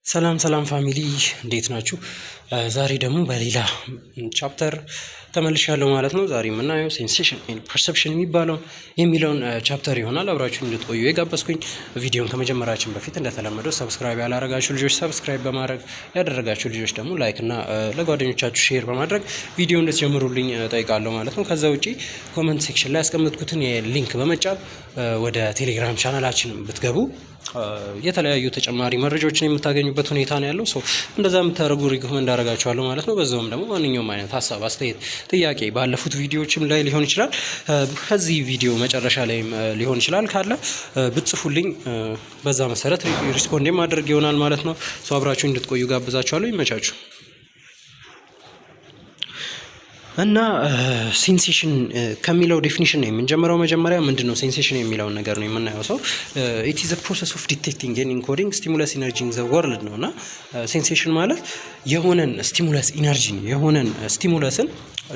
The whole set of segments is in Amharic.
ሰላም ሰላም ፋሚሊ እንዴት ናችሁ? ዛሬ ደግሞ በሌላ ቻፕተር ተመልሻለሁ ማለት ነው። ዛሬ የምናየው ሴንሴሽን ኤንድ ፐርሰፕሽን የሚለውን ቻፕተር ይሆናል። አብራችሁ እንድትቆዩ የጋበዝኩኝ። ቪዲዮን ከመጀመራችን በፊት እንደተለመደው ሰብስክራይብ ያላረጋችሁ ልጆች ሰብስክራይብ በማድረግ ያደረጋችሁ ልጆች ደግሞ ላይክ እና ለጓደኞቻችሁ ሼር በማድረግ ቪዲዮ እንድትጀምሩልኝ ጠይቃለሁ ማለት ነው። ከዛ ውጪ ኮመንት ሴክሽን ላይ ያስቀመጥኩትን የሊንክ በመጫን ወደ ቴሌግራም ቻናላችን ብትገቡ የተለያዩ ተጨማሪ መረጃዎችን የምታገኙበት ሁኔታ ነው ያለው። እንደዛ የምታደርጉ ሪኮመንድ አደርጋችኋለሁ ማለት ነው። በዛውም ደግሞ ማንኛውም አይነት ሀሳብ፣ አስተያየት፣ ጥያቄ ባለፉት ቪዲዮዎችም ላይ ሊሆን ይችላል ከዚህ ቪዲዮ መጨረሻ ላይም ሊሆን ይችላል ካለ ብጽፉልኝ በዛ መሰረት ሪስፖንድ ማድረግ ይሆናል ማለት ነው። አብራችሁ እንድትቆዩ ጋብዛችኋለሁ። ይመቻችሁ። እና ሴንሴሽን ከሚለው ዴፊኒሽን ነው የምንጀምረው። መጀመሪያ ምንድነው ሴንሴሽን የሚለውን ነገር ነው የምናየው። ኢት ኢዝ ዘ ፕሮሰስ ኦፍ ዲቴክቲንግ ኤንድ ኢንኮዲንግ ስቲሙለስ ኢነርጂ ኢን ዘ ወርልድ ነው። እና ሴንሴሽን ማለት የሆነን ስቲሙለስ ኢነርጂ የሆነን ስቲሙለስን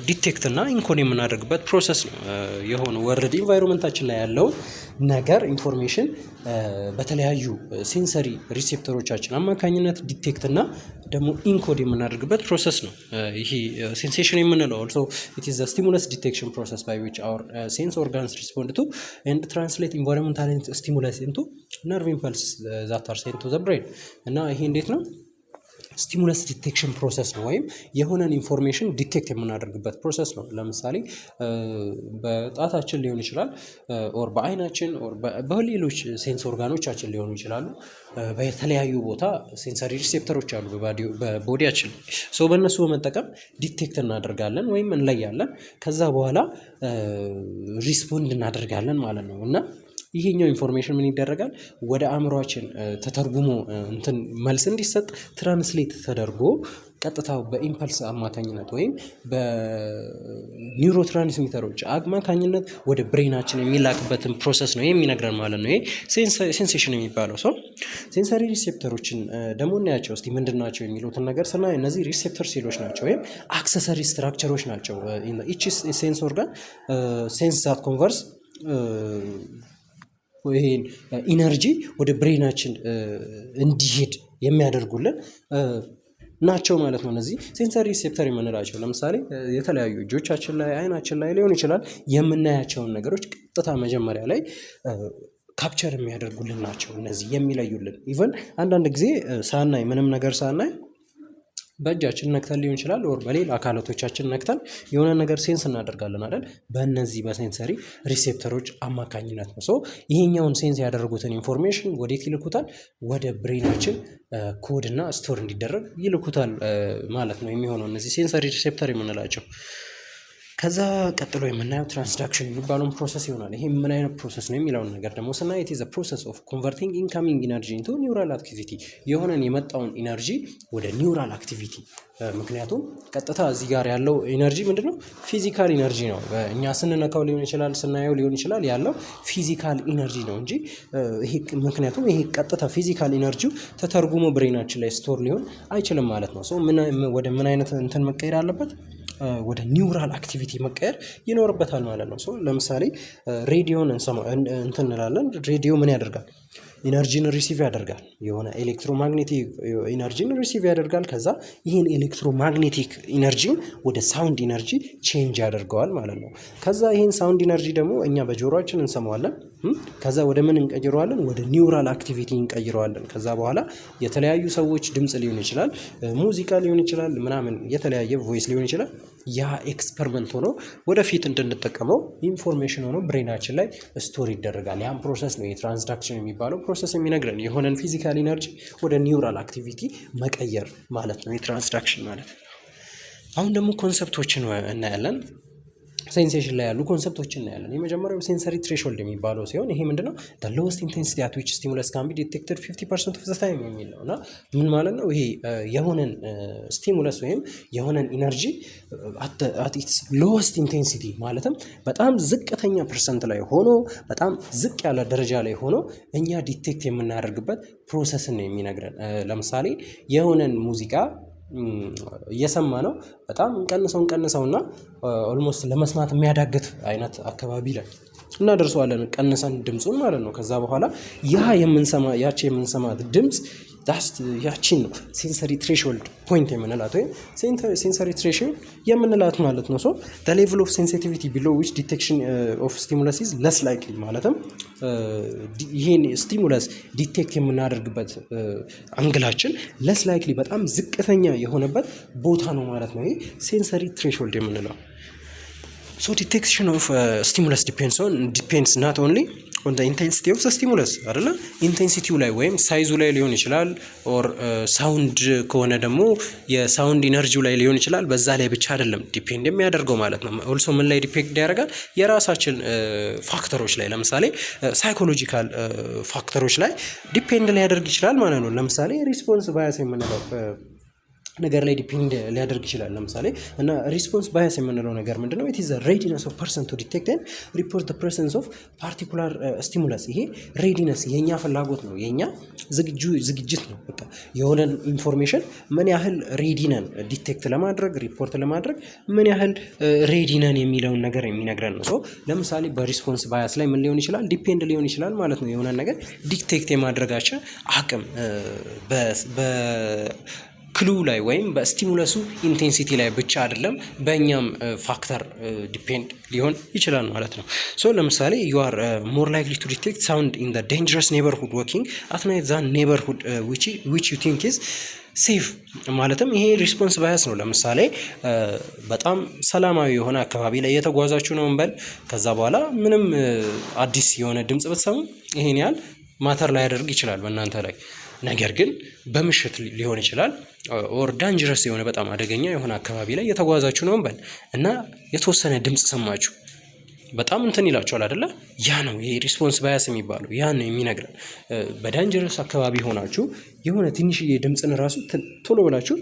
ዲቴክት እና ኢንኮድ የምናደርግበት ፕሮሰስ ነው። የሆነ ወርልድ ኢንቫይሮንመንታችን ላይ ያለውን ነገር ኢንፎርሜሽን በተለያዩ ሴንሰሪ ሪሴፕተሮቻችን አማካኝነት ዲቴክት እና ደግሞ ኢንኮድ የምናደርግበት ፕሮሰስ ነው ይሄ ሴንሴሽን የምንለው። ኦልሶ ኢት ኢዝ ዘ ስቲሙለስ ዲቴክሽን ፕሮሰስ ባይ ዊች አወር ሴንስ ኦርጋንስ ሪስፖንድ ቱ ኤንድ ትራንስሌት ኢንቫይሮንመንታል ስቲሙለስ ኢንቱ ነርቭ ኢምፐልስ ዛት አር ሴንት ቱ ዘ ብሬን። እና ይሄ እንዴት ነው? ስቲሙለስ ዲቴክሽን ፕሮሰስ ነው፣ ወይም የሆነን ኢንፎርሜሽን ዲቴክት የምናደርግበት ፕሮሰስ ነው። ለምሳሌ በጣታችን ሊሆን ይችላል፣ ኦር በአይናችን፣ ኦር በሌሎች ሴንስ ኦርጋኖቻችን ሊሆኑ ይችላሉ። በተለያዩ ቦታ ሴንሰሪ ሪሴፕተሮች አሉ በቦዲያችን። በእነሱ በመጠቀም ዲቴክት እናደርጋለን ወይም እንለያለን። ከዛ በኋላ ሪስፖንድ እናደርጋለን ማለት ነው። እና ይሄኛው ኢንፎርሜሽን ምን ይደረጋል? ወደ አእምሯችን ተተርጉሞ መልስ እንዲሰጥ ትራንስሌት ተደርጎ ቀጥታ በኢምፐልስ አማካኝነት ወይም በኒውሮ ትራንስሚተሮች አማካኝነት ወደ ብሬናችን የሚላክበትን ፕሮሰስ ነው የሚነግረን ማለት ነው። ይሄ ሴንሴሽን የሚባለው። ሴንሰሪ ሪሴፕተሮችን ደግሞ እናያቸው እስቲ ምንድን ናቸው የሚሉትን ነገር ስናይ እነዚህ ሪሴፕተር ሴሎች ናቸው ወይም አክሰሰሪ ስትራክቸሮች ናቸው። ኢች ሴንስ ኦርጋን ሴንስ ዛት ኮንቨርስ ይሄን ኢነርጂ ወደ ብሬናችን እንዲሄድ የሚያደርጉልን ናቸው ማለት ነው። እነዚህ ሴንሰሪ ሪሴፕተር የምንላቸው ለምሳሌ የተለያዩ እጆቻችን ላይ፣ አይናችን ላይ ሊሆን ይችላል የምናያቸውን ነገሮች ቀጥታ መጀመሪያ ላይ ካፕቸር የሚያደርጉልን ናቸው። እነዚህ የሚለዩልን ኢቨን አንዳንድ ጊዜ ሳናይ ምንም ነገር ሳናይ በእጃችን ነክተን ሊሆን ይችላል፣ ወር በሌላ አካላቶቻችን ነክተን የሆነ ነገር ሴንስ እናደርጋለን አይደል? በእነዚህ በሴንሰሪ ሪሴፕተሮች አማካኝነት ነው። ይሄኛውን ሴንስ ያደረጉትን ኢንፎርሜሽን ወዴት ይልኩታል? ወደ ብሬናችን ኮድ እና ስቶር እንዲደረግ ይልኩታል ማለት ነው የሚሆነው እነዚህ ሴንሰሪ ሪሴፕተር የምንላቸው። ከዛ ቀጥሎ የምናየው ትራንስዳክሽን የሚባለውን ፕሮሰስ ይሆናል። ይሄ ምን አይነት ፕሮሰስ ነው የሚለውን ነገር ደግሞ ስናይ ኢት ኢዝ ዘ ፕሮሰስ ኦፍ ኮንቨርቲንግ ኢንካሚንግ ኢነርጂ ኢንቱ ኒውራል አክቲቪቲ፣ የሆነን የመጣውን ኢነርጂ ወደ ኒውራል አክቲቪቲ። ምክንያቱም ቀጥታ እዚህ ጋር ያለው ኢነርጂ ምንድነው? ፊዚካል ኢነርጂ ነው። እኛ ስንነካው ሊሆን ይችላል፣ ስናየው ሊሆን ይችላል፣ ያለው ፊዚካል ኢነርጂ ነው እንጂ ምክንያቱም ይሄ ቀጥታ ፊዚካል ኢነርጂው ተተርጉሞ ብሬናችን ላይ ስቶር ሊሆን አይችልም ማለት ነው። ወደ ምን አይነት መቀየር አለበት? ወደ ኒውራል አክቲቪቲ መቀየር ይኖርበታል ማለት ነው። ለምሳሌ ሬዲዮን እንላለን። ሬዲዮ ምን ያደርጋል? ኢነርጂን ሪሲቭ ያደርጋል። የሆነ ኤሌክትሮማግኔቲክ ኢነርጂን ሪሲቭ ያደርጋል። ከዛ ይህን ኤሌክትሮማግኔቲክ ኢነርጂን ወደ ሳውንድ ኢነርጂ ቼንጅ ያደርገዋል ማለት ነው። ከዛ ይህን ሳውንድ ኢነርጂ ደግሞ እኛ በጆሮአችን እንሰማዋለን። ከዛ ወደ ምን እንቀይረዋለን? ወደ ኒውራል አክቲቪቲ እንቀይረዋለን። ከዛ በኋላ የተለያዩ ሰዎች ድምፅ ሊሆን ይችላል፣ ሙዚቃ ሊሆን ይችላል፣ ምናምን የተለያየ ቮይስ ሊሆን ይችላል። ያ ኤክስፐሪመንት ሆኖ ወደፊት እንድንጠቀመው ኢንፎርሜሽን ሆኖ ብሬናችን ላይ ስቶር ይደረጋል። ያም ፕሮሰስ ነው የትራንስዳክሽን የሚባለው ፕሮሰስ የሚነግረን የሆነን ፊዚካል ኢነርጂ ወደ ኒውራል አክቲቪቲ መቀየር ማለት ነው የትራንስዳክሽን ማለት። አሁን ደግሞ ኮንሰፕቶችን እናያለን። ሴንሴሽን ላይ ያሉ ኮንሰፕቶችን እናያለን። የመጀመሪያው ሴንሰሪ ትሬሾልድ የሚባለው ሲሆን ይሄ ምንድነው? the lowest intensity at which stimulus can be detected 50% of the time የሚል ነው። እና ምን ማለት ነው? ይሄ የሆነን ስቲሙለስ ወይም የሆነን ኢነርጂ at its lowest intensity ማለትም በጣም ዝቅተኛ ፐርሰንት ላይ ሆኖ በጣም ዝቅ ያለ ደረጃ ላይ ሆኖ እኛ ዲቴክት የምናደርግበት ፕሮሰስን ነው የሚነግረን። ለምሳሌ የሆነን ሙዚቃ እየሰማ ነው በጣም እንቀንሰውና ኦልሞስት ለመስማት የሚያዳግት አይነት አካባቢ ላይ እናደርሰዋለን ቀንሰን ድምፁን ማለት ነው። ከዛ በኋላ ያቺ የምንሰማት ድምፅ ያቺን ነው ሴንሰሪ ትሬሽሆልድ ፖይንት የምንላት ወይም ሴንሰሪ ትሬሽሆልድ የምንላት ማለት ነው። ሶ the level of sensitivity below which detection of stimulus is less likely ማለትም ይሄን ስቲሙለስ ዲቴክት የምናደርግበት አንግላችን less likely በጣም ዝቅተኛ የሆነበት ቦታ ነው ማለት ነው። ይሄ ሴንሰሪ ትሬሽሆልድ የምንለው so detection of stimulus depends not only on the intensity of the stimulus አይደለ ኢንቴንሲቲው ላይ ወይም ሳይዙ ላይ ሊሆን ይችላል ኦር ሳውንድ ከሆነ ደግሞ የሳውንድ ኢነርጂው ላይ ሊሆን ይችላል። በዛ ላይ ብቻ አይደለም ዲፔንድ የሚያደርገው ማለት ነው። ኦልሶ ምን ላይ ዲፔንድ ያደርጋል? የራሳችን ፋክተሮች ላይ ለምሳሌ ሳይኮሎጂካል ፋክተሮች ላይ ዲፔንድ ሊያደርግ ይችላል ማለት ነው። ለምሳሌ ሪስፖንስ ባያስ የምንለው ነገር ላይ ዲፔንድ ሊያደርግ ይችላል። ለምሳሌ እና ሪስፖንስ ባያስ የምንለው ነገር ምንድነው? ኢት ኢዝ ዘ ሬዲነስ ኦፍ ፐርሰን ቱ ዲቴክት ኤንድ ሪፖርት ዘ ፕሬዘንስ ኦፍ ፓርቲኩላር ስቲሙለስ። ይሄ ሬዲነስ የኛ ፍላጎት ነው፣ የኛ ዝግጅት ነው። በቃ የሆነን ኢንፎርሜሽን ምን ያህል ሬዲ ነን ዲቴክት ለማድረግ ሪፖርት ለማድረግ ምን ያህል ሬዲ ነን የሚለውን ነገር የሚነግረን ነው። ሶ ለምሳሌ በሪስፖንስ ባያስ ላይ ምን ሊሆን ይችላል? ዲፔንድ ሊሆን ይችላል ማለት ነው። የሆነን ነገር ዲቴክት የማድረጋቸው አቅም ክሉ ላይ ወይም በስቲሙለሱ ኢንቴንሲቲ ላይ ብቻ አይደለም በእኛም ፋክተር ዲፔንድ ሊሆን ይችላል ማለት ነው። ሶ ለምሳሌ you are more likely to detect sound in the dangerous neighborhood walking at night than neighborhood which you think is ሴፍ ማለትም ይሄ ሪስፖንስ ባያስ ነው። ለምሳሌ በጣም ሰላማዊ የሆነ አካባቢ ላይ የተጓዛችሁ ነው እንበል። ከዛ በኋላ ምንም አዲስ የሆነ ድምጽ ብትሰሙ ይሄን ያህል ማተር ላይ ያደርግ ይችላል በእናንተ ላይ። ነገር ግን በምሽት ሊሆን ይችላል ኦር ዳንጀረስ የሆነ በጣም አደገኛ የሆነ አካባቢ ላይ የተጓዛችሁ ነው እንበል እና የተወሰነ ድምጽ ሰማችሁ በጣም እንትን ይላችኋል አይደለ? ያ ነው ይሄ ሪስፖንስ ባያስ የሚባለው። ያ ነው የሚነግረን በዳንጀረስ አካባቢ ሆናችሁ የሆነ ትንሽዬ ድምጽን ራሱ ቶሎ ብላችሁ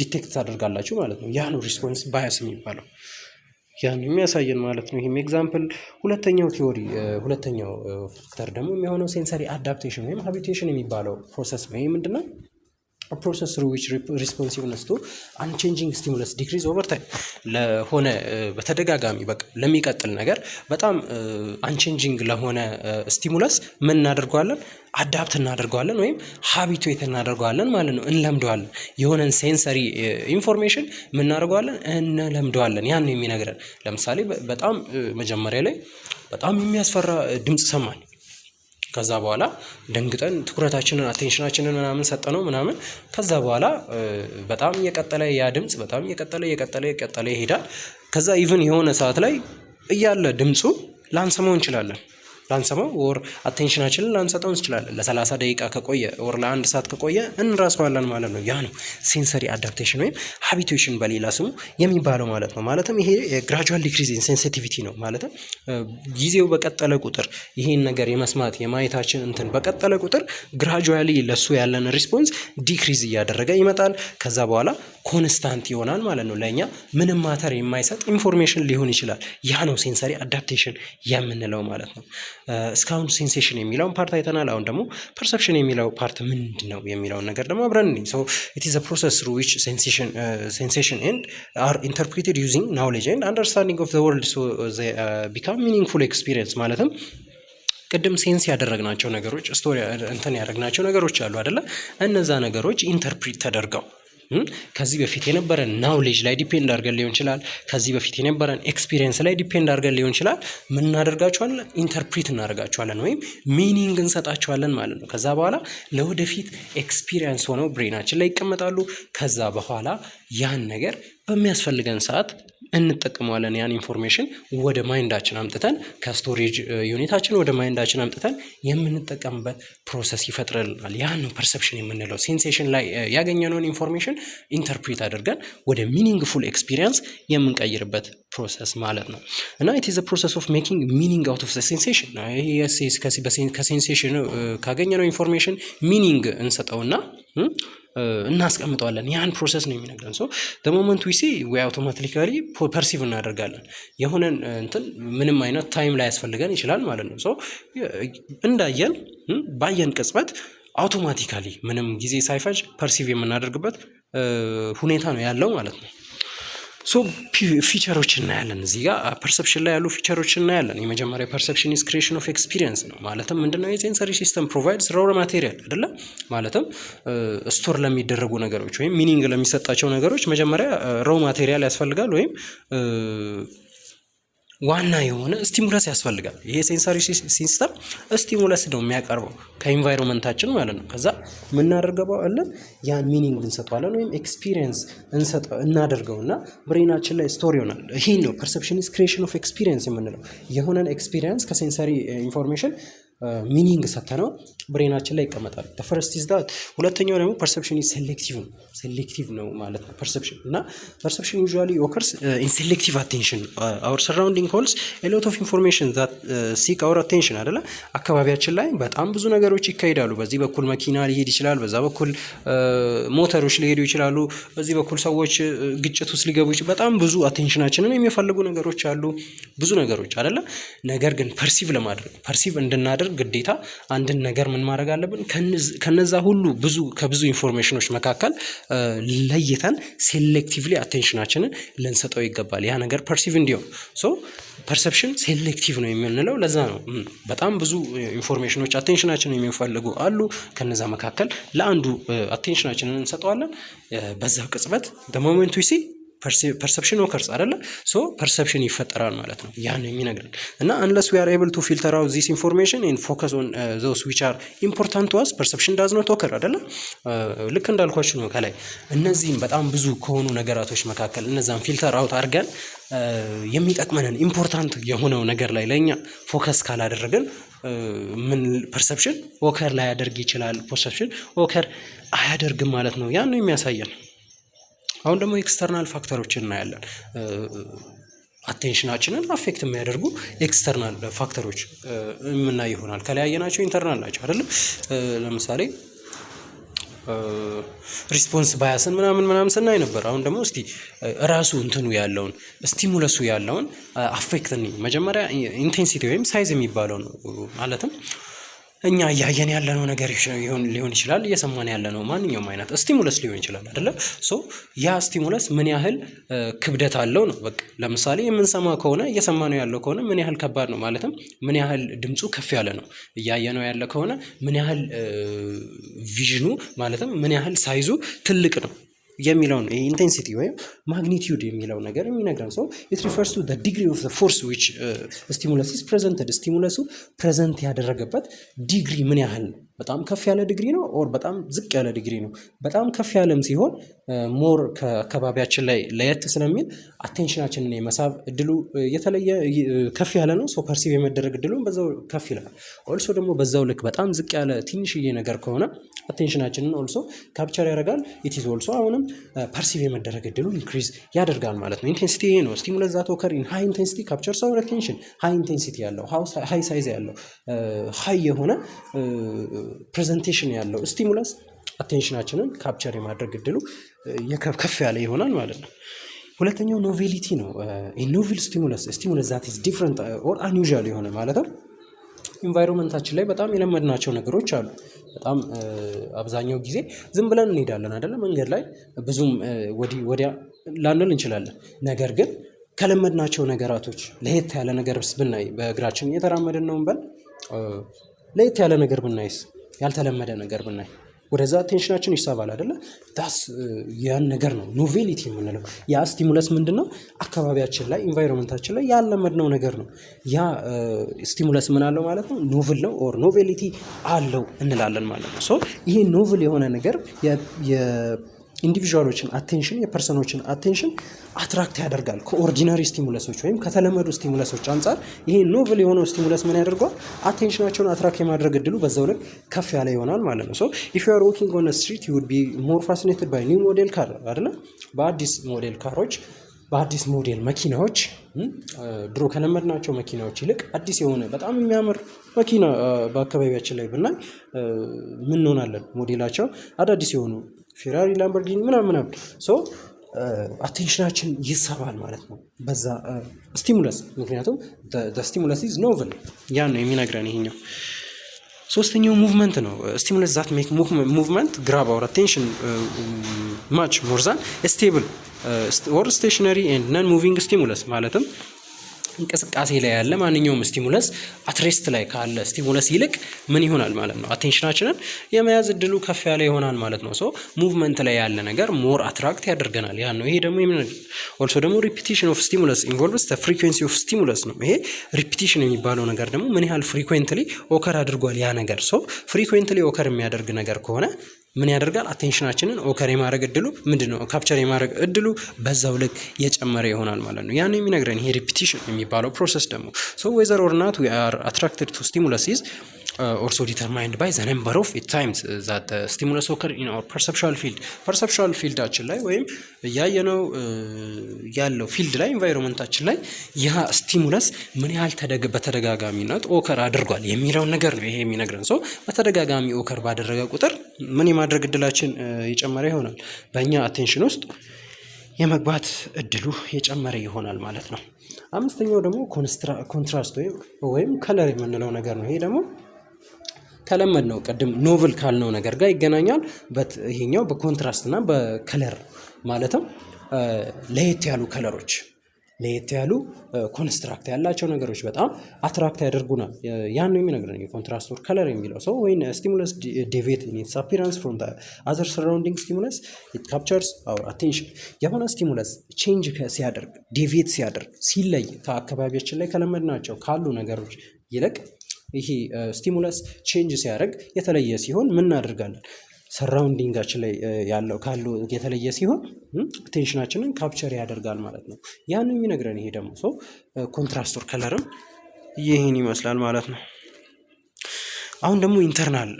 ዲቴክት ታደርጋላችሁ ማለት ነው። ያ ነው ሪስፖንስ ባያስ የሚባለው። ያን የሚያሳየን ማለት ነው። ይሄም ኤግዛምፕል። ሁለተኛው ፋክተር ደግሞ የሚሆነው ሴንሰሪ አዳፕቴሽን ወይም ሃቢቴሽን የሚባለው ፕሮሰስ ነው። ይሄ ምንድነው? ፕሮሰስ through which responsiveness to unchanging stimulus decrease over time ለሆነ በተደጋጋሚ በቃ ለሚቀጥል ነገር በጣም አንቼንጂንግ ለሆነ ስቲሙለስ ምን እናደርገዋለን? አዳፕት እናደርገዋለን ወይም ሃቢቱዌት እናደርገዋለን ማለት ነው። እንለምደዋለን። የሆነን ሴንሰሪ ኢንፎርሜሽን ምን እናደርገዋለን? እንለምደዋለን። ያን ነው የሚነግረን። ለምሳሌ በጣም መጀመሪያ ላይ በጣም የሚያስፈራ ድምጽ ሰማን። ከዛ በኋላ ደንግጠን ትኩረታችንን አቴንሽናችንን ምናምን ሰጠነው ምናምን። ከዛ በኋላ በጣም እየቀጠለ ያ ድምጽ በጣም እየቀጠለ ይሄዳል። ከዛ ኢቭን የሆነ ሰዓት ላይ እያለ ድምጹ ላንሰማው እንችላለን። ወር አቴንሽናችንን ላንሰጠው እንችላለን። ለ30 ደቂቃ ከቆየ ወር ለ1 ሰዓት ከቆየ እንረሳዋለን ማለት ነው። ያ ነው ሴንሰሪ አዳፕቴሽን ወይም ሃቢቱዌሽን በሌላ ስሙ የሚባለው ማለት ነው። ማለትም ይሄ ግራጁዋል ዲክሪዝ ኢን ሴንሲቲቪቲ ነው። ማለትም ጊዜው በቀጠለ ቁጥር ይሄን ነገር የመስማት የማየታችን እንትን በቀጠለ ቁጥር ግራጁዋሊ ለሱ ያለን ሪስፖንስ ዲክሪዝ እያደረገ ይመጣል። ከዛ በኋላ ኮንስታንት ይሆናል ማለት ነው። ለኛ ምንም ማተር የማይሰጥ ኢንፎርሜሽን ሊሆን ይችላል። ያ ነው ሴንሰሪ አዳፕቴሽን የምንለው ማለት ነው። እስካሁን ሴንሴሽን የሚለውን ፓርት አይተናል። አሁን ደግሞ ፐርሰፕሽን የሚለው ፓርት ምንድነው የሚለውን ነገር ደግሞ አብረን ሶ ኢት ኢዝ አ ፕሮሰስ through which sensation and are interpreted using knowledge and understanding of the world so they become meaningful experience ማለትም ቅድም ሴንስ ያደረግናቸው ነገሮች ስቶሪ እንትን ያደረግናቸው ነገሮች አሉ አይደለ? እነዛ ነገሮች ኢንተርፕሪት ተደርገው ከዚህ በፊት የነበረን ናውሌጅ ላይ ዲፔንድ አድርገን ሊሆን ይችላል። ከዚህ በፊት የነበረን ኤክስፒሪየንስ ላይ ዲፔንድ አድርገን ሊሆን ይችላል። ምን እናደርጋቸዋለን? ኢንተርፕሪት እናደርጋቸዋለን ወይም ሚኒንግ እንሰጣቸዋለን ማለት ነው። ከዛ በኋላ ለወደፊት ኤክስፒሪየንስ ሆነው ብሬናችን ላይ ይቀመጣሉ። ከዛ በኋላ ያን ነገር በሚያስፈልገን ሰዓት እንጠቀመዋለን። ያን ኢንፎርሜሽን ወደ ማይንዳችን አምጥተን ከስቶሬጅ ዩኒታችን ወደ ማይንዳችን አምጥተን የምንጠቀምበት ፕሮሰስ ይፈጥርልናል። ያን ነው ፐርሰፕሽን የምንለው። ሴንሴሽን ላይ ያገኘነውን ኢንፎርሜሽን ኢንተርፕሪት አድርገን ወደ ሚኒንግፉል ኤክስፒሪየንስ የምንቀይርበት ፕሮሰስ ማለት ነው። እና ኢት ኢዝ አ ፕሮሰስ ኦፍ ሜኪንግ ሚኒንግ አውት ኦፍ ዘ ሴንሴሽን። ከሴንሴሽን ካገኘነው ኢንፎርሜሽን ሚኒንግ እንሰጠውና እናስቀምጠዋለን። ያን ፕሮሰስ ነው የሚነግረን። ሶ the moment we see we automatically perceive እናደርጋለን። የሆነን እንትን ምንም አይነት ታይም ላይ ያስፈልገን ይችላል ማለት ነው። ሶ እንዳየን ባየን ቅጽበት አውቶማቲካሊ ምንም ጊዜ ሳይፈጅ ፐርሲቭ የምናደርግበት ሁኔታ ነው ያለው ማለት ነው። ሶ ፊቸሮች እናያለን እዚህ ጋር ፐርሰፕሽን ላይ ያሉ ፊቸሮች እናያለን። የመጀመሪያ ፐርሰፕሽን ኢዝ ክሬሽን ኦፍ ኤክስፒሪየንስ ነው። ማለትም ምንድነው የሴንሰሪ ሲስተም ፕሮቫይድስ ራው ማቴሪያል አይደለ? ማለትም ስቶር ለሚደረጉ ነገሮች ወይም ሚኒንግ ለሚሰጣቸው ነገሮች መጀመሪያ ራው ማቴሪያል ያስፈልጋል ወይም ዋና የሆነ ስቲሙለስ ያስፈልጋል። ይሄ ሴንሰሪ ሲስተም ስቲሙለስ ነው የሚያቀርበው ከኢንቫይሮንመንታችን ማለት ነው። ከዛ የምናደርገዋለን ያን ሚኒንግ እንሰጠዋለን ወይም ኤክስፒሪየንስ እናደርገውና ብሬናችን ላይ ስቶር ይሆናል። ይሄ ነው ፐርሰፕሽን ኢዝ ክሬሽን ኦፍ ኤክስፒሪየንስ የምንለው። የሆነን ኤክስፒሪየንስ ከሴንሰሪ ኢንፎርሜሽን ሚኒንግ ሰተነው ብሬናችን ላይ ይቀመጣል። ፈርስት ኢዝ ዳት። ሁለተኛው ደግሞ ፐርሰፕሽን ኢዝ ሴሌክቲቭ ነው ማለት ነው ፐርሰፕሽን። እና ፐርሰፕሽን ዩዥዋሊ ኦከርስ ኢን ሴሌክቲቭ አቴንሽን አወር ሰራውንዲንግ ሆልስ ኤ ሎት ኦፍ ኢንፎርሜሽን ዛት ሲክ አወር አቴንሽን አይደለ? አካባቢያችን ላይ በጣም ብዙ ነገሮች ይካሄዳሉ። በዚህ በኩል መኪና ሊሄድ ይችላል፣ በዛ በኩል ሞተሮች ሊሄዱ ይችላሉ፣ በዚህ በኩል ሰዎች ግጭት ውስጥ ሊገቡ ይችላሉ። በጣም ብዙ አቴንሽናችንን የሚፈልጉ ነገሮች አሉ፣ ብዙ ነገሮች አይደለ? ነገር ግን ፐርሲቭ እንድናደርግ ግዴታ አንድን ነገር ምን ማድረግ አለብን? ከነዛ ሁሉ ከብዙ ኢንፎርሜሽኖች መካከል ለይተን ሴሌክቲቭሊ አቴንሽናችንን ልንሰጠው ይገባል። ያ ነገር ፐርሲቭ እንዲሆን ፐርሰፕሽን ሴሌክቲቭ ነው የምንለው ለዛ ነው። በጣም ብዙ ኢንፎርሜሽኖች አቴንሽናችንን የሚፈልጉ አሉ። ከነዛ መካከል ለአንዱ አቴንሽናችንን እንሰጠዋለን። በዛ ቅጽበት ሞመንቱ ሲ ፐርሰፕሽን ኦከርስ አይደለ? ሶ ፐርሰፕሽን ይፈጠራል ማለት ነው። ያን የሚነግረን እና unless we are able to filter out this information and focus on those which are important to us perception does not occur አይደለ? ልክ እንዳልኳችሁ ነው ከላይ እነዚህም በጣም ብዙ ከሆኑ ነገራቶች መካከል እነዛን ፊልተር አውት አድርገን የሚጠቅመንን ኢምፖርታንት የሆነው ነገር ላይ ለእኛ ፎከስ ካላደረግን ምን ፐርሰፕሽን ኦከር ላይ ያደርግ ይችላል። ፐርሰፕሽን ኦከር አያደርግም ማለት ነው። ያን ነው የሚያሳየን። አሁን ደግሞ ኤክስተርናል ፋክተሮችን እናያለን። አቴንሽናችንን አፌክት የሚያደርጉ ኤክስተርናል ፋክተሮች የምናይ ይሆናል። ከለያየናቸው ኢንተርናል ናቸው አይደለም? ለምሳሌ ሪስፖንስ ባያስን ምናምን ስናይ ነበር። አሁን ደግሞ እስቲ ራሱ እንትኑ ያለውን ስቲሙለሱ ያለውን አፌክት መጀመሪያ ኢንቴንሲቲ ወይም ሳይዝ የሚባለው ነው። ማለትም እኛ እያየን ያለነው ነገር ሊሆን ይችላል፣ እየሰማን ያለነው ማንኛውም አይነት ስቲሙለስ ሊሆን ይችላል አይደለ? ሶ ያ ስቲሙለስ ምን ያህል ክብደት አለው ነው። በቃ ለምሳሌ የምንሰማ ከሆነ እየሰማነው ያለው ከሆነ ምን ያህል ከባድ ነው፣ ማለትም ምን ያህል ድምፁ ከፍ ያለ ነው። እያየነው ያለ ከሆነ ምን ያህል ቪዥኑ ማለትም ምን ያህል ሳይዙ ትልቅ ነው የሚለውን ኢንቴንሲቲ ወይም ማግኒቲዩድ የሚለው ነገር የሚነግረን ሰው ኢት ሪፈርስ ቱ ዘ ዲግሪ ኦፍ ዘ ፎርስ ዊች ስቲሙለስ ኢዝ ፕሬዘንትድ። ስቲሙለሱ ፕሬዘንት ያደረገበት ዲግሪ ምን ያህል ነው? በጣም ከፍ ያለ ዲግሪ ነው ኦር በጣም ዝቅ ያለ ዲግሪ ነው? በጣም ከፍ ያለም ሲሆን ሞር ከአካባቢያችን ላይ ለየት ስለሚል አቴንሽናችንን የመሳብ እድሉ የተለየ ከፍ ያለ ነው። ሶ ፐርሲቭ የመደረግ እድሉን በዛው ከፍ ይላል። ኦልሶ ደግሞ በዛው ልክ በጣም ዝቅ ያለ ትንሽዬ ነገር ከሆነ አቴንሽናችንን ኦልሶ ካፕቸር ያደርጋል። ኢት ኢዝ ኦልሶ አሁንም ፐርሲቭ የመደረግ እድሉ ኢንክሪዝ ያደርጋል ማለት ነው። ኢንቴንሲቲ ይሄ ነው። ስቲሙለስ ዛት ኦከር ኢን ሃይ ኢንቴንሲቲ ካፕቸርስ አወር አቴንሽን። ሃይ ኢንቴንሲቲ ያለው ሃይ ሳይዝ ያለው ሃይ የሆነ ፕሬዘንቴሽን ያለው ስቲሙለስ አቴንሽናችንን ካፕቸር የማድረግ እድሉ ከፍ ያለ ይሆናል ማለት ነው። ሁለተኛው ኖቬሊቲ ነው። ኖቬል ስቲሙለስ ዛት ኢዝ ዲፍረንት ኦር አንዩዥዋል የሆነ ማለትም ኢንቫይሮንመንታችን ላይ በጣም የለመድናቸው ነገሮች አሉ። በጣም አብዛኛው ጊዜ ዝም ብለን እንሄዳለን አይደለ? መንገድ ላይ ብዙም ወዲያ ላንል እንችላለን። ነገር ግን ከለመድናቸው ነገራቶች ለየት ያለ ነገር ብናይ፣ በእግራችን እየተራመድን ነው እንበል፣ ለየት ያለ ነገር ብናይስ፣ ያልተለመደ ነገር ብናይ ወደዛ አቴንሽናችን ይሳባል አይደለ? ዳስ ያን ነገር ነው ኖቬሊቲ የምንለው። ያ ስቲሙለስ ምንድን ነው? አካባቢያችን ላይ ኢንቫይሮንመንታችን ላይ ያልለመድነው ነገር ነው። ያ ስቲሙለስ ምን አለው ማለት ነው? ኖቭል ነው ኦር ኖቬሊቲ አለው እንላለን ማለት ነው። ሶ ይሄ ኖቭል የሆነ ነገር ኢንዲቪዥዋሎችን አቴንሽን የፐርሰኖችን አቴንሽን አትራክት ያደርጋል። ከኦርዲናሪ ስቲሙለሶች ወይም ከተለመዱ ስቲሙለሶች አንጻር ይሄ ኖቭል የሆነው ስቲሙለስ ምን ያደርገዋል? አቴንሽናቸውን አትራክት የማድረግ እድሉ በዛው ልክ ከፍ ያለ ይሆናል ማለት ነው። ሶ ኢፍ ዩ አር ዎኪንግ ኦን ስትሪት ዩ ውድ ቢ ሞር ፋሲኔትድ ባይ ኒው ሞዴል ካር አይደለ? በአዲስ ሞዴል ካሮች፣ በአዲስ ሞዴል መኪናዎች፣ ድሮ ከለመድናቸው መኪናዎች ይልቅ አዲስ የሆነ በጣም የሚያምር መኪና በአካባቢያችን ላይ ብናይ ምን እንሆናለን? ሞዴላቸው አዳዲስ የሆኑ ፌራሪ፣ ላምበርጊኒ ምናምን ሶ አቴንሽናችን ይሳባል ማለት ነው በዛ ስቲሙለስ። ምክንያቱም ስቲሙለስ ኢዝ ኖቨል ያን ነው የሚነግረን ይሄኛው። ሶስተኛው ሙቭመንት ነው። ስቲሙለስ ዛት ሜክ ሙቭመንት ግራብ አወር አቴንሽን ማች ሞር ዛን ስቴብል ኦር ስቴሽነሪ ኤንድ ነን ሙቪንግ ስቲሙለስ ማለትም እንቅስቃሴ ላይ ያለ ማንኛውም ስቲሙለስ አትሬስት ላይ ካለ ስቲሙለስ ይልቅ ምን ይሆናል ማለት ነው? አቴንሽናችንን የመያዝ እድሉ ከፍ ያለ ይሆናል ማለት ነው። ሶ ሙቭመንት ላይ ያለ ነገር ሞር አትራክት ያደርገናል። ያን ነው። ይሄ ደግሞ ኦልሶ ደግሞ ሪፒቲሽን ኦፍ ስቲሙለስ ኢንቮልቭስ ዘ ፍሪኩዌንሲ ኦፍ ስቲሙለስ ነው። ይሄ ሪፒቲሽን የሚባለው ነገር ደግሞ ምን ያህል ፍሪኩዌንትሊ ኦከር አድርጓል ያ ነገር። ሶ ፍሪኩዌንትሊ ኦከር የሚያደርግ ነገር ከሆነ ምን ያደርጋል? አቴንሽናችንን ኦከር የማድረግ እድሉ ምንድነው? ካፕቸር የማድረግ እድሉ በዛው ልክ የጨመረ ይሆናል ማለት ነው። ያን የሚነግረን ይሄ ሪፒቲሽን የሚባለው ፕሮሰስ ደግሞ ሶ ዌዘር ኦር ናት ዊ አር አትራክትድ ቱ ስቲሙለስ ኢዝ also determined by the number of times that the stimulus occur in our perceptual field perceptual fieldaችን ላይ ወይም ያየነው ያለው ፊልድ ላይ ኢንቫይሮንመንታችን ላይ ያ ስቲሙለስ ምን ያህል በተደጋጋሚነት ኦከር አድርጓል የሚለውን ነገር ነው ይሄ የሚነግረን። ሶ በተደጋጋሚ ኦከር ባደረገ ቁጥር ምን የማድረግ እድላችን የጨመረ ይሆናል፣ በእኛ አቴንሽን ውስጥ የመግባት እድሉ የጨመረ ይሆናል ማለት ነው። አምስተኛው ደግሞ ኮንትራስት ወይም ከለር የምንለው ነገር ነው። ይሄ ደግሞ ከለመድ ነው ቅድም ኖቭል ካልነው ነገር ጋር ይገናኛል። ይሄኛው በኮንትራስት እና በከለር ማለትም ለየት ያሉ ከለሮች፣ ለየት ያሉ ኮንስትራክት ያላቸው ነገሮች በጣም አትራክት ያደርጉናል። ያን ነው የሚነግረን የኮንትራስት ኦር ከለር የሚለው ሰው ወይን ስቲሙለስ ዴቪየት ኢን ኢትስ አፒራንስ ፍሮም ዘ አዘር ሰራውንዲንግ ስቲሙለስ ኢት ካፕቸርስ አወር አቴንሽን። የሆነ ስቲሙለስ ቼንጅ ሲያደርግ ዴቪየት ሲያደርግ ሲለይ ከአካባቢያችን ላይ ከለመድናቸው ካሉ ነገሮች ይልቅ ይሄ ስቲሙለስ ቼንጅ ሲያደርግ የተለየ ሲሆን ምን እናደርጋለን? ሰራውንዲንጋችን ላይ ያለው ካሉ የተለየ ሲሆን አቴንሽናችንን ካፕቸር ያደርጋል ማለት ነው። ያን የሚነግረን ይሄ ደግሞ ሰው ኮንትራስት ኦር ከለርም ይህን ይመስላል ማለት ነው። አሁን ደግሞ ኢንተርናል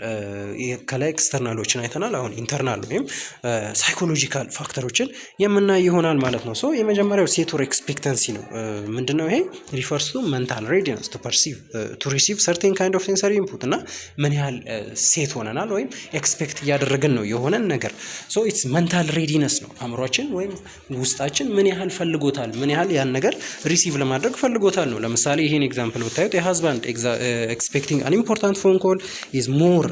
ከላይ ኤክስተርናሎችን አይተናል። አሁን ኢንተርናል ወይም ሳይኮሎጂካል ፋክተሮችን የምናይ ይሆናል ማለት ነው። ሶ የመጀመሪያው ሴት ኦር ኤክስፔክተንሲ ነው። ምንድነው ይሄ? ሪፈርስ ቱ ሜንታል ሬዲነስ ቱ ፐርሲቭ ቱ ሪሲቭ ሰርቴን ካይንድ ኦፍ ሴንሰሪ ኢንፑት እና ምን ያህል ሴት ሆነናል ወይም ኤክስፔክት እያደረግን ነው የሆነን ነገር። ሶ ኢትስ ሜንታል ሬዲነስ ነው። አእምሯችን ወይም ውስጣችን ምን ያህል ፈልጎታል፣ ምን ያህል ያን ነገር ሪሲቭ ለማድረግ ፈልጎታል ነው። ለምሳሌ ይሄን ኤግዛምፕል ብታዩት የሃዝባንድ ኤክስፔክቲንግ አን ኢምፖርታንት ፎን ኮል is more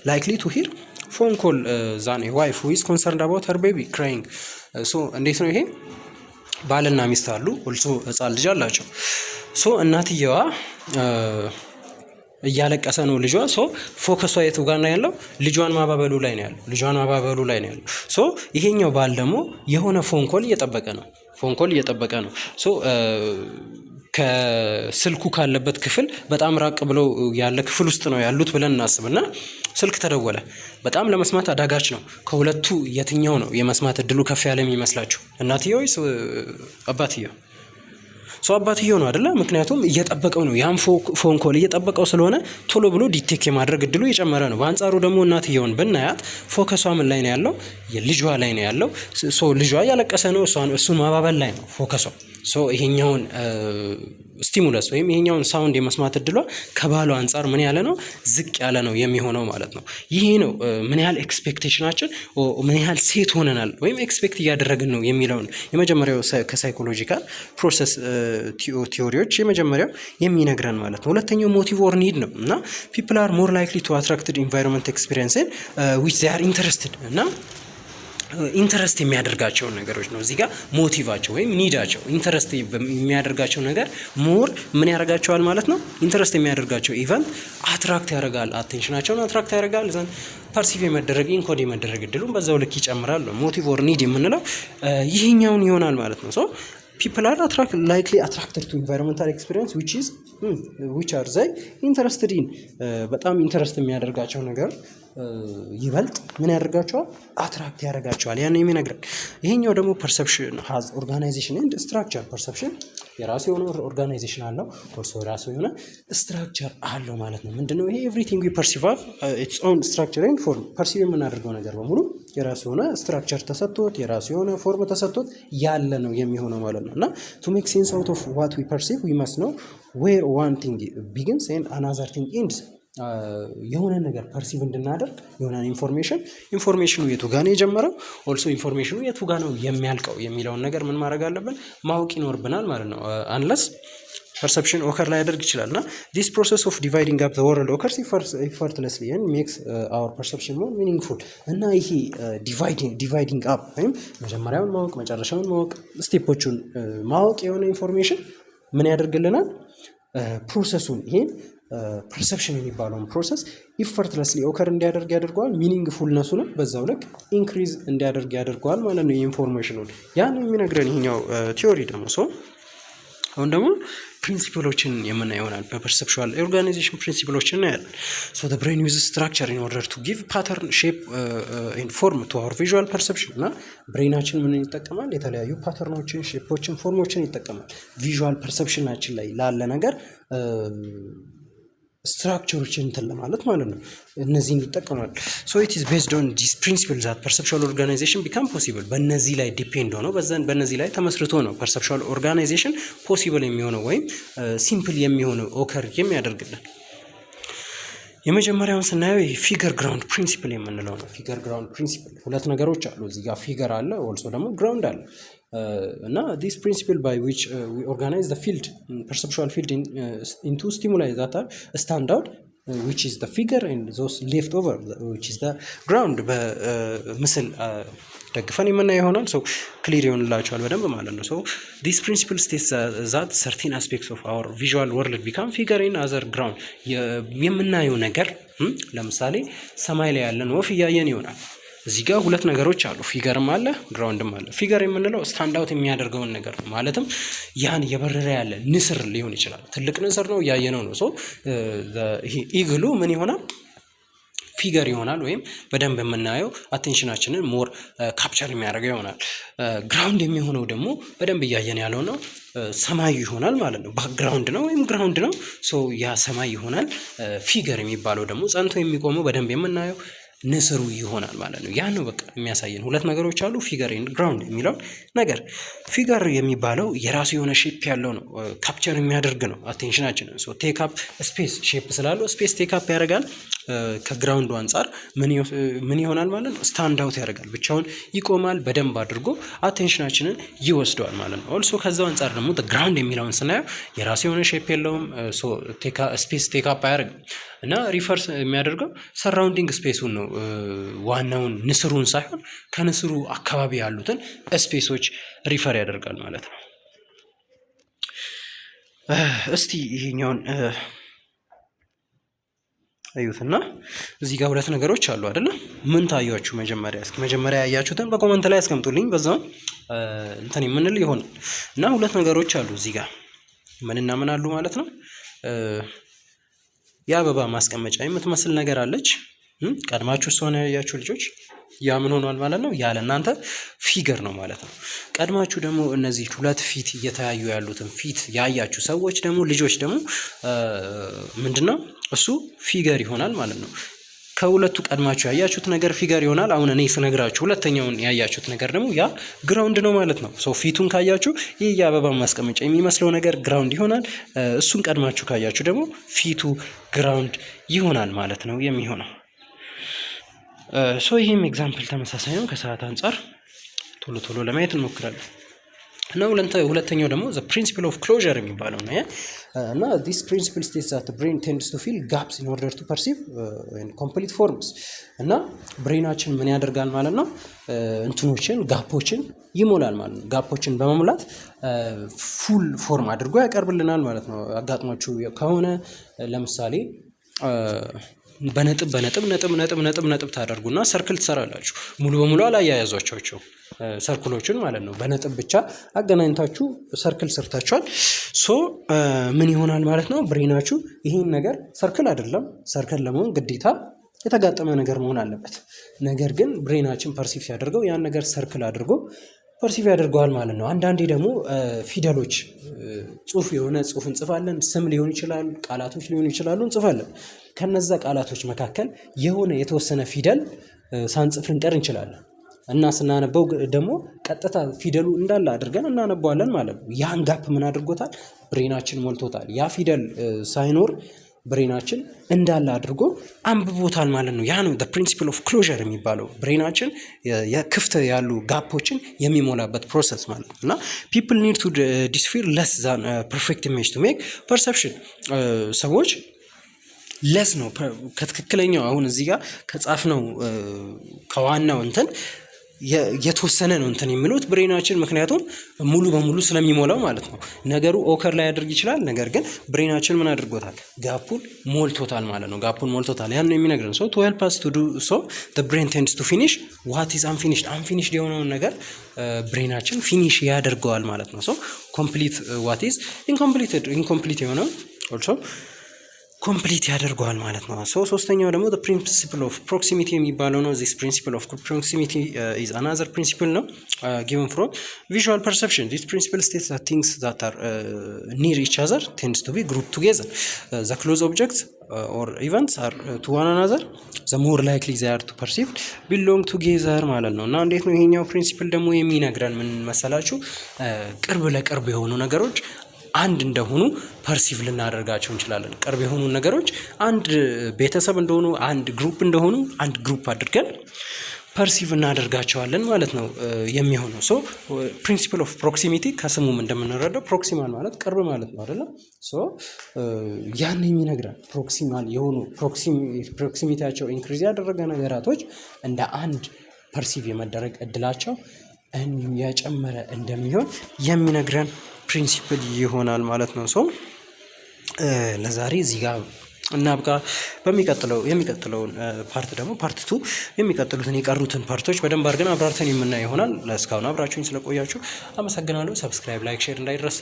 likely to hear phone call than a wife who is concerned about her baby crying. So እንዴት ነው ይሄ? ባልና ሚስት አሉ፣ ኦልሶ ህፃን ልጅ አላቸው። ሶ እናትየዋ እያለቀሰ ነው ልጇ። ሶ ፎከሷ የቱ ጋር ነው ያለው? ልጇን ማባበሉ ላይ ነው ያለው። ልጇን ማባበሉ ላይ ነው ያለው። ሶ ይሄኛው ባል ደግሞ የሆነ ፎን ኮል እየጠበቀ ነው። ፎን ኮል እየጠበቀ ነው። ሶ ከስልኩ ካለበት ክፍል በጣም ራቅ ብለው ያለ ክፍል ውስጥ ነው ያሉት ብለን እናስብና ስልክ ተደወለ። በጣም ለመስማት አዳጋች ነው። ከሁለቱ የትኛው ነው የመስማት እድሉ ከፍ ያለ የሚመስላችሁ? እናትየው ወይስ አባትየው? ሰው አባትየው ነው አይደለ? ምክንያቱም እየጠበቀው ነው። ያን ፎን ኮል እየጠበቀው ስለሆነ ቶሎ ብሎ ዲቴክ የማድረግ እድሉ የጨመረ ነው። በአንጻሩ ደግሞ እናትየውን ብናያት ፎከሷ ምን ላይ ነው ያለው? የልጇ ላይ ነው ያለው። ሶ ልጇ እያለቀሰ ነው፣ እሱን ማባበል ላይ ነው ፎከሷ። ሶ ይሄኛውን ስቲሙለስ ወይም ይሄኛውን ሳውንድ የመስማት እድሏ ከባሏ አንጻር ምን ያለ ነው? ዝቅ ያለ ነው የሚሆነው ማለት ነው። ይሄ ነው ምን ያህል ኤክስፔክቴሽናችን ምን ያህል ሴት ሆነናል ወይም ኤክስፔክት እያደረግን ነው የሚለውን የመጀመሪያው ከሳይኮሎጂካል ፕሮሰስ ቲዮሪዎች የመጀመሪያው የሚነግረን ማለት ነው። ሁለተኛው ሞቲቭ ኦር ኒድ ነው እና ፒፕል አር ሞር ላይክሊ ቱ አትራክትድ ኢንቫይሮንመንት ኤክስፒሪየንስን ዊች ዜ አር ኢንተረስትድ እና ኢንተረስት የሚያደርጋቸውን ነገሮች ነው እዚህ ጋር ሞቲቫቸው ወይም ኒዳቸው ኢንተረስት የሚያደርጋቸው ነገር ሞር ምን ያደርጋቸዋል ማለት ነው። ኢንተረስት የሚያደርጋቸው ኢቨንት አትራክት ያደርጋል፣ አቴንሽናቸውን አትራክት ያደርጋል። ዘን ፐርሲቭ የመደረግ ኢንኮድ የመደረግ እድሉም በዛው ልክ ይጨምራል። ሞቲቭ ኦር ኒድ የምንለው ይሄኛውን ይሆናል ማለት ነው። ሶ people are likely attracted to environmental experience which are they interested in በጣም ኢንተረስት የሚያደርጋቸው ነገር ይበልጥ ምን ያደርጋቸዋል? አትራክት ያደርጋቸዋል። ያን የሚነግረን ይሄኛው ደግሞ ፐርሰፕሽን ሃዝ ኦርጋናይዜሽን ኤንድ ስትራክቸር። ፐርሰፕሽን የራሱ የሆነ ኦርጋናይዜሽን አለው፣ ኦልሶ የራሱ የሆነ ስትራክቸር አለው ማለት ነው። ምንድነው ይሄ? ኤቭሪቲንግ ዊ ፐርሲቭ ኢትስ ኦን ስትራክቸር ኤንድ ፎርም። ፐርሲቭ የምናደርገው ነገር በሙሉ የራሱ የሆነ ስትራክቸር ተሰጥቶት የራሱ የሆነ ፎርም ተሰጥቶት ያለ ነው የሚሆነው ማለት ነው። እና ቱ ሜክ ሴንስ አውት ኦፍ ዋት ዊ ፐርሲቭ ዊ መስት ኖው ዌር ዋን ቲንግ ቢጊንስ ኤንድ አናዘር ቲንግ ኤንድስ። የሆነ ነገር ፐርሲቭ እንድናደርግ የሆነ ኢንፎርሜሽኑ የቱ ጋር ነው የጀመረው፣ ኦልሶ ኢንፎርሜሽኑ የቱ ጋር ነው የሚያልቀው የሚለውን ነገር ምን ማድረግ አለብን? ማወቅ ይኖርብናል ማለት ነው። አንለስ ፐርሰፕሽን ኦከር ላይ ያደርግ ይችላል እና ዲስ ፕሮሰስ ኦፍ ዲቫይዲንግ አፕ ዘ ወርልድ ኦከርስ ኢፈርትለስሊ ኤንድ ሜክስ አወር ፐርሰፕሽን ሞር ሚኒንግፉል። እና ይሄ ዲቫይዲንግ አፕ ወይም መጀመሪያውን ማወቅ መጨረሻውን ማወቅ ስቴፖቹን ማወቅ የሆነ ኢንፎርሜሽን ምን ያደርግልናል? ፕሮሰሱን ይሄን ፐርሰፕሽን የሚባለውን ፕሮሰስ ኢፈርትለስሊ ኦከር እንዲያደርግ ያደርገዋል። ሚኒንግፉልነሱንም በዛው ልክ ኢንክሪዝ እንዲያደርግ ያደርገዋል ማለት ነው። የኢንፎርሜሽኑን ያን የሚነግረን ይሄኛው ቲዮሪ ደግሞ ሰው አሁን ደግሞ ፕሪንሲፕሎችን የምናየው ይሆናል። በፐርሰፕቹዋል ኦርጋናይዜሽን ፕሪንሲፕሎችን እናያለን። ሶ ዘ ብሬን ዩዝስ ስትራክቸር ኢን ኦርደር ቱ ጊቭ ፓተርን ሼፕ ኤንድ ፎርም ቱ አወር ቪዥዋል ፐርሰፕሽን። እና ብሬናችን ምን ይጠቀማል? የተለያዩ ፓተርኖችን፣ ሼፖችን፣ ፎርሞችን ይጠቀማል። ቪዥዋል ፐርሰፕሽናችን ላይ ላለ ነገር ስትራክቸሮችን እንትን ለማለት ማለት ነው። እነዚህን ይጠቀማል። ሶ ኢት ኢዝ ቤዝድ ኦን ዲስ ፕሪንሲፕል ዛት ፐርሰፕቹዋል ኦርጋናይዜሽን ቢካም ፖሲብል። በእነዚህ ላይ ዲፔንድ ሆነው በእነዚህ ላይ ተመስርቶ ነው ፐርሰፕቹዋል ኦርጋናይዜሽን ፖሲብል የሚሆነው ወይም ሲምፕል የሚሆነው ኦከር የሚያደርግልን። የመጀመሪያውን ስናየው ፊገር ግራውንድ ፕሪንሲፕል የምንለው ነው። ፊገር ግራውንድ ፕሪንሲፕል ሁለት ነገሮች አሉ እዚህ ጋር ፊገር አለ፣ ኦልሶ ደግሞ ግራውንድ አለ እና ዲስ ፕሪንሲፕል ባይ ዊች ዊ ኦርጋናይዝ ዘ ፊልድ ፐርሰፕቹዋል ፊልድ ኢንቱ ስቲሙላይ ዛት አር ስታንድ አውት ዊች ኢዝ ዘ ፊገር ኤንድ ዞስ ሌፍት ኦቨር ዊች ኢዝ ዘ ግራውንድ። በምስል ደግፈን የምናየው ይሆናል። ሶ ክሊር ይሆንላቸዋል በደንብ ማለት ነው። ሶ ዲስ ፕሪንሲፕል ስቴትስ ዛት ሰርቲን አስፔክትስ ኦፍ አወር ቪዥዋል ወርልድ ቢካም ፊገር ኢን አዘር ግራውንድ። የምናየው ነገር ለምሳሌ ሰማይ ላይ ያለን ወፍ እያየን ይሆናል። እዚህ ጋር ሁለት ነገሮች አሉ፣ ፊገርም አለ ግራውንድም አለ። ፊገር የምንለው ስታንድ አውት የሚያደርገውን ነገር ነው። ማለትም ያን የበረረ ያለ ንስር ሊሆን ይችላል። ትልቅ ንስር ነው እያየነው ነው። ሶ ይሄ ኢግሉ ምን ይሆናል? ፊገር ይሆናል ወይም በደንብ የምናየው አቴንሽናችንን ሞር ካፕቸር የሚያደርገው ይሆናል። ግራውንድ የሚሆነው ደግሞ በደንብ እያየን ያለው ነው ሰማዩ ይሆናል ማለት ነው። ባክግራውንድ ነው ወይም ግራውንድ ነው። ሶ ያ ሰማይ ይሆናል። ፊገር የሚባለው ደግሞ ጸንቶ የሚቆመው በደንብ የምናየው ንስሩ ይሆናል ማለት ነው። ያ ነው በቃ የሚያሳየን ሁለት ነገሮች አሉ፣ ፊገር ኤንድ ግራውንድ የሚለው ነገር። ፊገር የሚባለው የራሱ የሆነ ሼፕ ያለው ነው፣ ካፕቸር የሚያደርግ ነው አቴንሽናችንን። ሶ ቴክ አፕ ስፔስ ሼፕ ስላለው ስፔስ ቴክ አፕ ያደርጋል። ከግራውንዱ አንጻር ምን ይሆናል ማለት ነው? ስታንድ አውት ያደርጋል፣ ብቻውን ይቆማል፣ በደንብ አድርጎ አቴንሽናችንን ይወስደዋል ማለት ነው። ኦልሶ ከዛው አንጻር ደግሞ ግራውንድ የሚለውን ስናየው የራሱ የሆነ ሼፕ የለውም፣ ስፔስ ቴክ አፕ አያደርግም እና ሪፈርስ የሚያደርገው ሰራውንዲንግ ስፔሱን ነው፣ ዋናውን ንስሩን ሳይሆን ከንስሩ አካባቢ ያሉትን ስፔሶች ሪፈር ያደርጋል ማለት ነው። እስቲ ይሄኛውን አዩትና እዚህ ጋር ሁለት ነገሮች አሉ አይደለ? ምን ታያችሁ? መጀመሪያ ያያችሁትን በኮመንት ላይ አስቀምጡልኝ፣ በዛው እንትን የምንል ይሆናል። እና ሁለት ነገሮች አሉ እዚህ ጋር ምንና ምን አሉ ማለት ነው። የአበባ ማስቀመጫ የምትመስል ነገር አለች። ቀድማችሁ ስለሆነ ያያችሁ ልጆች ያ ምን ሆኗል ማለት ነው? ያለ እናንተ ፊገር ነው ማለት ነው። ቀድማችሁ ደግሞ እነዚህ ሁለት ፊት እየተያዩ ያሉትን ፊት ያያችሁ ሰዎች ደግሞ ልጆች ደግሞ ምንድነው እሱ ፊገር ይሆናል ማለት ነው። ከሁለቱ ቀድማችሁ ያያችሁት ነገር ፊገር ይሆናል። አሁን እኔ ስነግራችሁ ሁለተኛውን ያያችሁት ነገር ደግሞ ያ ግራውንድ ነው ማለት ነው። ሶ ፊቱን ካያችሁ ይህ የአበባ ማስቀመጫ የሚመስለው ነገር ግራውንድ ይሆናል። እሱን ቀድማችሁ ካያችሁ ደግሞ ፊቱ ግራውንድ ይሆናል ማለት ነው የሚሆነው። ሶ ይህም ኤግዛምፕል ተመሳሳይ ነው። ከሰዓት አንጻር ቶሎ ለማየት እንሞክራለን። እና ሁለተኛው ደግሞ ዘ ፕሪንሲፕል ኦፍ ክሎዥር የሚባለው ነው። እና ዲስ ፕሪንሲፕል ስቴትስ ዛት ብሬን ቴንድስ ቱ ፊል ጋፕስ ኢን ኦርደር ቱ ፐርሲቭ ኮምፕሊት ፎርምስ። እና ብሬናችን ምን ያደርጋል ማለት ነው? እንትኖችን ጋፖችን ይሞላል ማለት ነው። ጋፖችን በመሙላት ፉል ፎርም አድርጎ ያቀርብልናል ማለት ነው። አጋጥሟችሁ ከሆነ ለምሳሌ በነጥብ ነጥብ ታደርጉና ሰርክል ትሰራላችሁ። ሙሉ በሙሉ አላያያዟቸው ሰርክሎችን ማለት ነው። በነጥብ ብቻ አገናኝታችሁ ሰርክል ሰርታችኋል። ሶ ምን ይሆናል ማለት ነው? ብሬናችሁ ይህን ነገር ሰርክል አይደለም፣ ሰርክል ለመሆን ግዴታ የተጋጠመ ነገር መሆን አለበት። ነገር ግን ብሬናችን ፐርሲቭ ያደርገው ያን ነገር ሰርክል አድርጎ ፐርሲቭ ያደርገዋል ማለት ነው። አንዳንዴ ደግሞ ፊደሎች የሆነ ጽሁፍ እንጽፋለን። ስም ሊሆን ይችላል፣ ቃላቶች ሊሆኑ ይችላሉ፣ እንጽፋለን። ከነዛ ቃላቶች መካከል የሆነ የተወሰነ ፊደል ሳንጽፍ ልንቀር እንችላለን እና ስናነበው ደግሞ ቀጥታ ፊደሉ እንዳለ አድርገን እናነበዋለን ማለት ነው። ያን ጋፕ ምን አድርጎታል? ብሬናችን ሞልቶታል። ያ ፊደል ሳይኖር ብሬናችን እንዳለ አድርጎ አንብቦታል ማለት ነው። ያ ነው ፕሪንሲፕል ኦፍ ክሎዥር የሚባለው ብሬናችን የክፍት ያሉ ጋፖችን የሚሞላበት ፕሮሰስ ማለት ነው። እና ፒፕል ኒድ ቱ ዲስፊር ለስ ዛን ፐርፌክት ኢሜጅ ቱ ሜክ ፐርሰፕሽን ሰዎች ለስ ነው ከትክክለኛው አሁን እዚህ ጋር ከጻፍነው ከዋናው እንትን የተወሰነ ነው እንትን የሚሉት ብሬናችን ምክንያቱም ሙሉ በሙሉ ስለሚሞላው ማለት ነው። ነገሩ ኦከር ላይ ያደርግ ይችላል። ነገር ግን ብሬናችን ምን አድርጎታል? ጋፑን ሞልቶታል ማለት ነው። ጋፑን ሞልቶታል ያን ነው የሚነግረን። ሶ to help us to do so the brain tends to finish what is unfinished የሆነውን ነገር ብሬናችን ፊኒሽ ያደርገዋል ማለት ነው። ሶ complete what is incomplete የሆነው also ኮምፕሊት ያደርገዋል ማለት ነው። ሶስተኛው ደግሞ ፕሪንሲፕል ኦፍ ፕሮክሲሚቲ የሚባለው ነው። ዚስ ፕሪንሲፕል ኦፍ ፕሮክሲሚቲ ኢዝ አናዘር ፕሪንሲፕል ነው ጊቨን ፍሮም ቪዥዋል ፐርሰፕሽን። ዚስ ፕሪንሲፕል ስቴትስ ዛት ቲንግስ ዛት አር ኒር ኢች አዘር ቴንድስ ቱ ቢ ግሩፕ ቱጌዘር ዘ ክሎዝ ኦብጀክትስ ኦር ኢቨንትስ አር ቱ ዋን አናዘር ዘ ሞር ላይክሊ ዜ አር ቱ ፐርሲቭድ ቢሎንግ ቱጌዘር ማለት ነው። እና እንዴት ነው ይሄኛው ፕሪንሲፕል ደግሞ የሚነግረን ምን መሰላችሁ? ቅርብ ለቅርብ የሆኑ ነገሮች አንድ እንደሆኑ ፐርሲቭ ልናደርጋቸው እንችላለን። ቅርብ የሆኑ ነገሮች አንድ ቤተሰብ እንደሆኑ አንድ ግሩፕ እንደሆኑ አንድ ግሩፕ አድርገን ፐርሲቭ እናደርጋቸዋለን ማለት ነው የሚሆነው። ሶ ፕሪንሲፕል ኦፍ ፕሮክሲሚቲ ከስሙም እንደምንረዳው ፕሮክሲማል ማለት ቅርብ ማለት ነው አይደለ? ሶ ያን የሚነግረን ፕሮክሲማል የሆኑ ፕሮክሲሚቲያቸው ኢንክሪዝ ያደረገ ነገራቶች እንደ አንድ ፐርሲቭ የመደረግ እድላቸው የጨመረ እንደሚሆን የሚነግረን ፕሪንሲፕል ይሆናል ማለት ነው። ሶ ለዛሬ እዚህ ጋር እናብቃ። የሚቀጥለውን ፓርት ደግሞ ፓርት 2 የሚቀጥሉትን የቀሩትን ፓርቶች በደንብ አድርገን አብራርተን የምናየው ይሆናል። ለእስካሁን አብራችሁኝ ስለቆያችሁ አመሰግናለሁ። ሰብስክራይብ፣ ላይክ፣ ሼር እንዳይረሳ።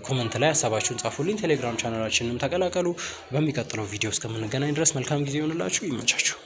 ኮመንት ላይ ሀሳባችሁን ጻፉልኝ። ቴሌግራም ቻናላችንንም ተቀላቀሉ። በሚቀጥለው ቪዲዮ እስከምንገናኝ ድረስ መልካም ጊዜ ይሆንላችሁ። ይመቻችሁ።